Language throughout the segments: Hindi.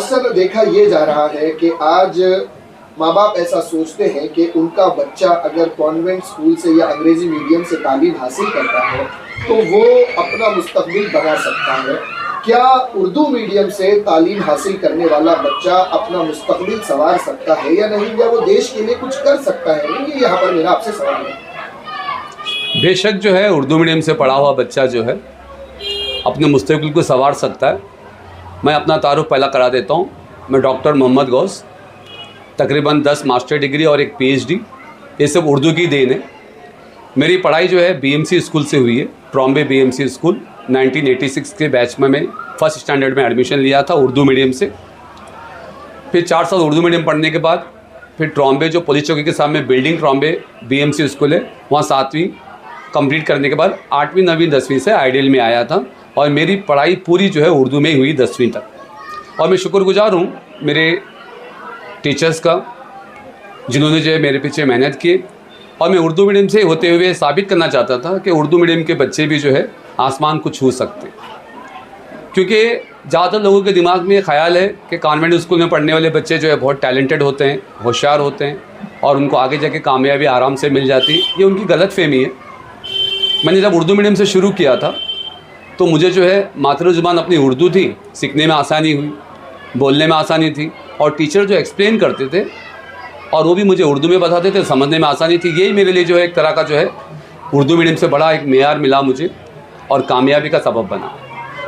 अक्सर देखा ये जा रहा है कि आज माँ बाप ऐसा सोचते हैं कि उनका बच्चा अगर कॉन्वेंट स्कूल से या अंग्रेजी मीडियम से तालीम हासिल करता है तो वो अपना मुस्तकबिल बना सकता है। क्या उर्दू मीडियम से तालीम हासिल करने वाला बच्चा अपना मुस्तकबिल संवार सकता है या नहीं, या वो देश के लिए कुछ कर सकता है? ये यहाँ पर मेरा आपसे सवाल है। बेशक जो है उर्दू मीडियम से पढ़ा हुआ बच्चा जो है अपने मुस्तकबिल को संवार सकता है। मैं अपना तारुफ पहला करा देता हूँ। मैं डॉक्टर मोहम्मद गौस, तकरीबन 10 मास्टर डिग्री और एक PhD, ये सब उर्दू की देन है। मेरी पढ़ाई जो है BMC स्कूल से हुई है, ट्रॉम्बे BMC स्कूल। 1986 के बैच में मैं फर्स्ट स्टैंडर्ड में एडमिशन लिया था उर्दू मीडियम से। फिर 4 साल उर्दू मीडियम पढ़ने के बाद फिर ट्रॉम्बे, जो पुलिस चौकी के सामने बिल्डिंग ट्रॉम्बे BMC स्कूल है, वहाँ 7वीं कंप्लीट करने के बाद 8वीं 9वीं 10वीं से आइडियल में आया था और मेरी पढ़ाई पूरी जो है उर्दू में ही हुई 10वीं तक। और मैं शुक्रगुजार हूँ मेरे टीचर्स का, जिन्होंने जो है मेरे पीछे मेहनत की। और मैं उर्दू मीडियम से होते हुए साबित करना चाहता था कि उर्दू मीडियम के बच्चे भी जो है आसमान को छू सकते, क्योंकि ज़्यादातर लोगों के दिमाग में ये ख्याल है कि कॉन्वेंट स्कूल में पढ़ने वाले बच्चे जो है बहुत टैलेंटेड होते हैं, होशियार होते हैं और उनको आगे जाके कामयाबी आराम से मिल जाती। ये उनकी गलत फहमी है। मैंने जब उर्दू मीडियम से शुरू किया था तो मुझे जो है मातृ ज़ुबान अपनी उर्दू थी, सीखने में आसानी हुई, बोलने में आसानी थी, और टीचर जो एक्सप्लेन करते थे और वो भी मुझे उर्दू में बताते थे, समझने में आसानी थी। यही मेरे लिए जो है एक तरह का जो है उर्दू मीडियम से बड़ा एक मेयार मिला मुझे और कामयाबी का सबब बना।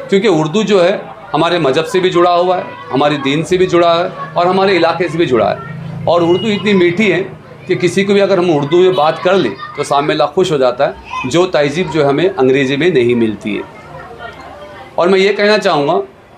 क्योंकि उर्दू जो है हमारे मज़हब से भी जुड़ा हुआ है, हमारी दीन से भी जुड़ा है और हमारे इलाके से भी जुड़ा है। और उर्दू इतनी मीठी है कि किसी को भी अगर हम उर्दू में बात कर लें तो सामने वाला खुश हो जाता है, जो तहज़ीब जो हमें अंग्रेज़ी में नहीं मिलती है। और मैं ये कहना चाहूँगा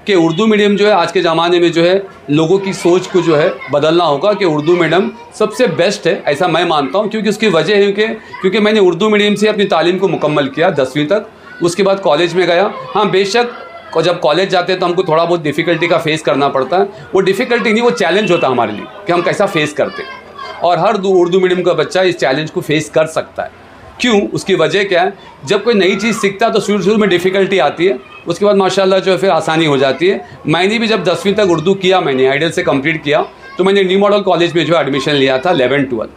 कि उर्दू मीडियम जो है आज के ज़माने में जो है लोगों की सोच को जो है बदलना होगा कि उर्दू मीडियम सबसे बेस्ट है, ऐसा मैं मानता हूँ। क्योंकि उसकी वजह है क्योंकि मैंने उर्दू मीडियम से अपनी तालीम को मुकम्मल किया 10वीं तक। उसके बाद कॉलेज में गया। हाँ, बेशक जब कॉलेज जाते हैं तो हमको थोड़ा बहुत डिफ़िकल्टी का फेस करना पड़ता है। वो डिफ़िकल्टी नहीं, वो चैलेंज होता है हमारे लिए कि हम कैसा फेस करते हैं। और हर उर्दू मीडियम का बच्चा इस चैलेंज को फेस कर सकता है। क्यों? उसकी वजह क्या है? जब कोई नई चीज़ सीखता है तो शुरू में डिफ़िकल्टी आती है, उसके बाद माशाल्लाह जो है फिर आसानी हो जाती है। मैंने भी जब 10वीं तक उर्दू किया, मैंने आइडियल से कंप्लीट किया, तो मैंने न्यू मॉडल कॉलेज में जो एडमिशन लिया था 11-12,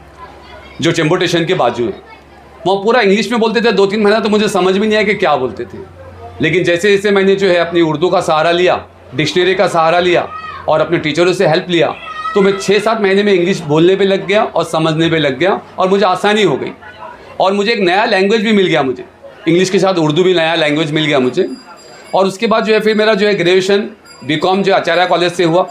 जो चेंबूर स्टेशन के बाजू है। वहाँ पूरा इंग्लिश में बोलते थे। 2-3 महीना तो मुझे समझ भी नहीं आया कि क्या बोलते थे। लेकिन जैसे जैसे मैंने जो है अपनी उर्दू का सहारा लिया, डिक्शनरी का सहारा लिया और अपने टीचरों से हेल्प लिया, तो मैं 6-7 महीने में इंग्लिश बोलने पर लग गया और समझने पर लग गया और मुझे आसानी हो गई। और मुझे एक नया लैंग्वेज भी मिल गया, मुझे इंग्लिश के साथ उर्दू भी नया लैंग्वेज मिल गया मुझे। और उसके बाद जो है फिर मेरा जो है ग्रेजुएशन BCom जो आचार्य कॉलेज से हुआ।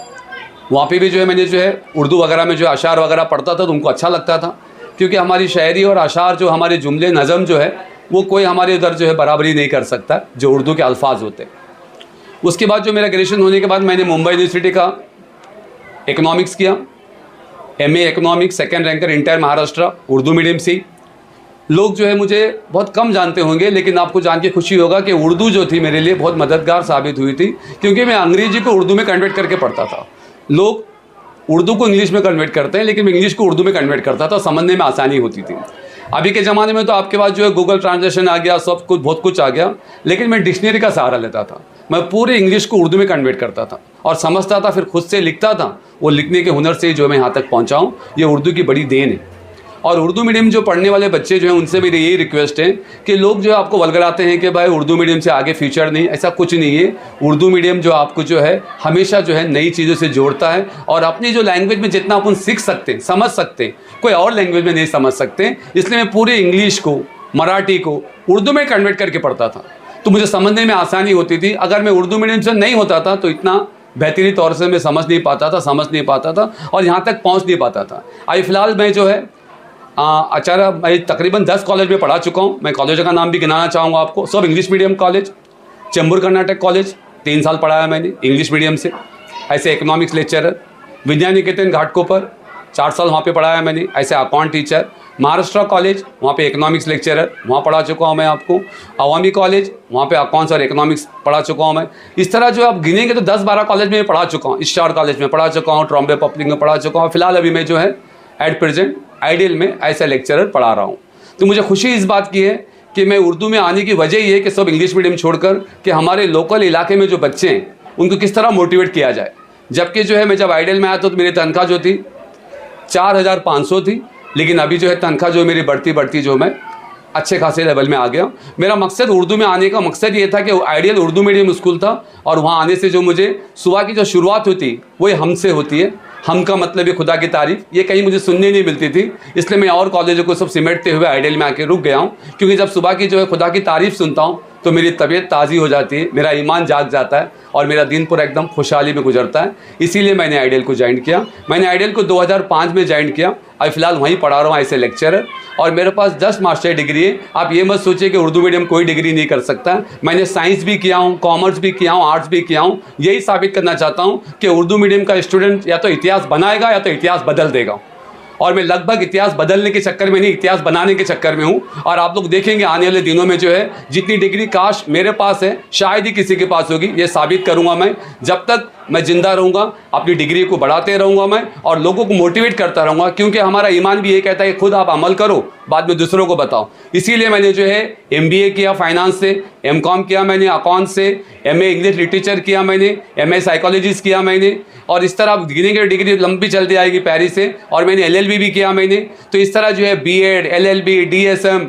वहाँ पे भी जो है मैंने जो है उर्दू वगैरह में जो अशार वगैरह पढ़ता था तो उनको अच्छा लगता था, क्योंकि हमारी शायरी और अशार जो हमारे जुमले नज़म जो है वो कोई हमारे उधर जो है बराबरी नहीं कर सकता जो उर्दू के अल्फाज होते हैं। उसके बाद जो मेरा ग्रेजुएशन होने के बाद मैंने मुंबई यूनिवर्सिटी का इकनॉमिक्स किया, MA economics, 2nd ranker entire Maharashtra, Urdu medium से। लोग जो है मुझे बहुत कम जानते होंगे, लेकिन आपको जान के खुशी होगा कि उर्दू जो थी मेरे लिए बहुत मददगार साबित हुई थी, क्योंकि मैं अंग्रेजी को उर्दू में कन्वर्ट करके पढ़ता था। लोग उर्दू को इंग्लिश में कन्वर्ट करते हैं, लेकिन मैं इंग्लिश को उर्दू में कन्वर्ट करता था, समझने में आसानी होती थी। अभी के ज़माने में तो आपके पास जो है गूगल ट्रांसलेशन आ गया, सब कुछ बहुत कुछ आ गया, लेकिन मैं डिक्शनरी का सहारा लेता था। मैं पूरे इंग्लिश को उर्दू में कन्वर्ट करता था और समझता था, फिर खुद से लिखता था। वो लिखने के हुनर से जो मैं यहाँ तक पहुँचा हूँ, ये उर्दू की बड़ी देन है। और उर्दू मीडियम जो पढ़ने वाले बच्चे जो हैं उनसे मेरी यही रिक्वेस्ट है कि लोग जो है आपको वल्गराते हैं कि भाई उर्दू मीडियम से आगे फ्यूचर नहीं, ऐसा कुछ नहीं है। उर्दू मीडियम जो आपको जो है हमेशा जो है नई चीज़ों से जोड़ता है और अपनी जो लैंग्वेज में जितना अपन सीख सकते हैं, समझ सकते हैं, कोई और लैंग्वेज में नहीं समझ सकते। इसलिए मैं पूरे इंग्लिश को, मराठी को उर्दू में कन्वर्ट करके पढ़ता था, तो मुझे समझने में आसानी होती थी। अगर मैं उर्दू मीडियम से नहीं होता था तो इतना बेहतरीन तौर से मैं समझ नहीं पाता था और यहाँ तक पहुँच नहीं पाता था। अभी फ़िलहाल मैं जो है आचार्य, मैं तकरीबन 10 कॉलेज में पढ़ा चुका हूँ। मैं कॉलेजों का नाम भी गिनाना चाहूँगा आपको। सब English medium college, Chembur Karnataka college 3 साल पढ़ाया मैंने इंग्लिश मीडियम से, ऐसे इकोनॉमिक्स लेक्चरर। विद्या निकेतन घाटकोपर 4 साल वहाँ पे पढ़ाया मैंने, ऐसे अकाउंट टीचर। महाराष्ट्र कॉलेज, वहाँ पे इकोनॉमिक्स लेक्चरर, वहाँ पढ़ा चुका हूँ मैं आपको। अवामी कॉलेज, वहाँ पे अकाउंट्स और इकोनॉमिक्स पढ़ा चुका हूँ मैं। इस तरह जो आप गिनेंगे तो 10-12 कॉलेज में पढ़ा चुका हूँ। स्टार कॉलेज में पढ़ा चुका हूँ, ट्रॉम्बे पब्लिक में पढ़ा चुका हूँ। फिलहाल अभी मैं जो है एट प्रेजेंट आइडियल में ऐसा लेक्चरर पढ़ा रहा हूँ। तो मुझे खुशी इस बात की है कि मैं उर्दू में आने की वजह ये है कि सब इंग्लिश मीडियम छोड़कर कि हमारे लोकल इलाके में जो बच्चे हैं उनको किस तरह मोटिवेट किया जाए। जबकि जो है मैं जब आइडियल में आया तो मेरी तनख्वाह जो थी 4,500 थी, लेकिन अभी जो है तनख्वाह जो मेरी बढ़ती जो मैं अच्छे खासे लेवल में आ गया। मेरा मकसद उर्दू में आने का मकसद ये था कि आइडियल उर्दू मीडियम स्कूल था और वहाँ आने से जो मुझे सुबह की जो शुरुआत होती वही हम से होती है। हम का मतलब है खुदा की तारीफ़, ये कहीं मुझे सुनने नहीं मिलती थी, इसलिए मैं और कॉलेजों को सब सिमटते हुए आइडियल में आके रुक गया हूँ। क्योंकि जब सुबह की जो है खुदा की तारीफ़ सुनता हूँ तो मेरी तबीयत ताज़ी हो जाती है, मेरा ईमान जाग जाता है और मेरा दिन पूरा एकदम खुशहाली में गुजरता है। इसीलिए मैंने आइडियल को ज्वाइन किया। मैंने आइडियल को 2005 में ज्वाइन किया। अभी फ़िलहाल वहीं पढ़ा रहा हूँ एज ए लेक्चरर और मेरे पास 10 मास्टर डिग्री है। आप ये मत सोचिए कि उर्दू मीडियम कोई डिग्री नहीं कर सकता। मैंने साइंस भी किया हूँ, कॉमर्स भी किया हूँ, आर्ट्स भी किया हूँ। यही साबित करना चाहता हूँ कि उर्दू मीडियम का स्टूडेंट या तो इतिहास बनाएगा या तो इतिहास बदल देगा। और मैं लगभग इतिहास बदलने के चक्कर में नहीं, इतिहास बनाने के चक्कर में हूँ। और आप लोग देखेंगे आने वाले दिनों में जो है जितनी डिग्री काश मेरे पास है शायद ही किसी के पास होगी, ये साबित करूँगा मैं। जब तक मैं ज़िंदा रहूँगा अपनी डिग्री को बढ़ाते रहूँगा मैं और लोगों को मोटिवेट करता रहूँगा, क्योंकि हमारा ईमान भी ये कहता है कि खुद आप अमल करो बाद में दूसरों को बताओ। इसीलिए मैंने जो है MBA किया फाइनेंस से, M.Com किया मैंने अकाउंट से, MA इंग्लिश लिटरेचर किया मैंने, MA साइकोलॉजिस्ट किया मैंने और इस तरह गिनेंगे डिग्री लंबी चलती आएगी पेरिस से। और मैंने LLB भी किया मैंने। तो इस तरह जो है B.Ed, LLB, DSM,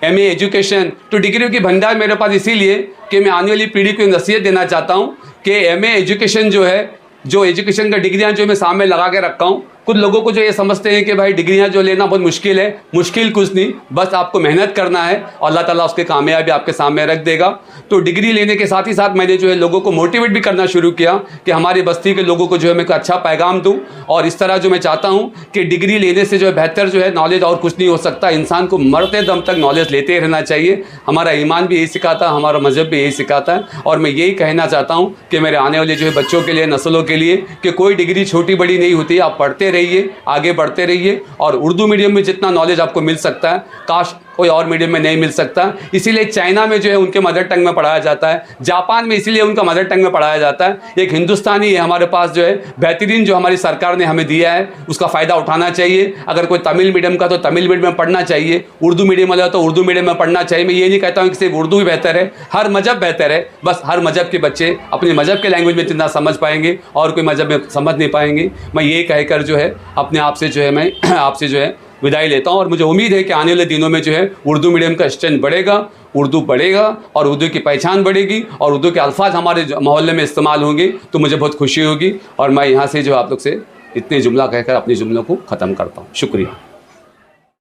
MA education, तो डिग्रियों की भंडार मेरे पास इसीलिए कि मैं आने वाली पीढ़ी को नसीहत देना चाहता हूँ कि MA एजुकेशन जो है, जो एजुकेशन का डिग्रियाँ जो मैं सामने लगा के रखा हूँ, कुछ लोगों को जो ये समझते हैं कि भाई डिग्रियां जो लेना बहुत मुश्किल है, मुश्किल कुछ नहीं, बस आपको मेहनत करना है और अल्लाह ताला उसके कामयाबी आपके सामने रख देगा। तो डिग्री लेने के साथ ही साथ मैंने जो है लोगों को मोटिवेट भी करना शुरू किया कि हमारी बस्ती के लोगों को जो है मैं अच्छा पैगाम दूँ। और इस तरह जो मैं चाहता हूँ कि डिग्री लेने से जो है बेहतर जो है नॉलेज और कुछ नहीं हो सकता। इंसान को मरते दम तक नॉलेज लेते रहना चाहिए। हमारा ईमान भी यही सिखाता है, हमारा मजहब भी यही सिखाता है। और मैं यही कहना चाहता हूँ कि मेरे आने वाले जो है बच्चों के लिए, नस्लों के लिए, कि कोई डिग्री छोटी बड़ी नहीं होती। आप पढ़ते रहिए, आगे बढ़ते रहिए और उर्दू मीडियम में जितना नॉलेज आपको मिल सकता है काश कोई और मीडियम में नहीं मिल सकता। इसीलिए चाइना में जो है उनके मदर टंग में पढ़ाया जाता है, जापान में इसीलिए उनका मदर टंग में पढ़ाया जाता है। एक हिंदुस्तानी है हमारे पास जो है बेहतरीन, जो हमारी सरकार ने हमें दिया है उसका फ़ायदा उठाना चाहिए। अगर कोई तमिल मीडियम का तो तमिल मीडियम में पढ़ना चाहिए, उर्दू मीडियम वाला तो उर्दू मीडियम में पढ़ना चाहिए। मैं ये नहीं कहता हूँ कि सिर्फ उर्दू ही बेहतर है, हर मजहब बेहतर है। बस हर मजहब के बच्चे अपने मजहब के लैंग्वेज में जितना समझ पाएंगे और कोई मजहब में समझ नहीं पाएंगे। मैं ये कहकर जो है अपने आप से जो है मैं आपसे जो है विदाई लेता हूँ। और मुझे उम्मीद है कि आने वाले दिनों में जो है उर्दू मीडियम का स्ट्रेंथ बढ़ेगा, उर्दू बढ़ेगा और उर्दू की पहचान बढ़ेगी और उर्दू के अल्फाज हमारे मोहल्ले में इस्तेमाल होंगे तो मुझे बहुत खुशी होगी। और मैं यहाँ से जो आप लोग से इतने जुमला कहकर अपने जुमलों को ख़त्म करता हूँ। शुक्रिया।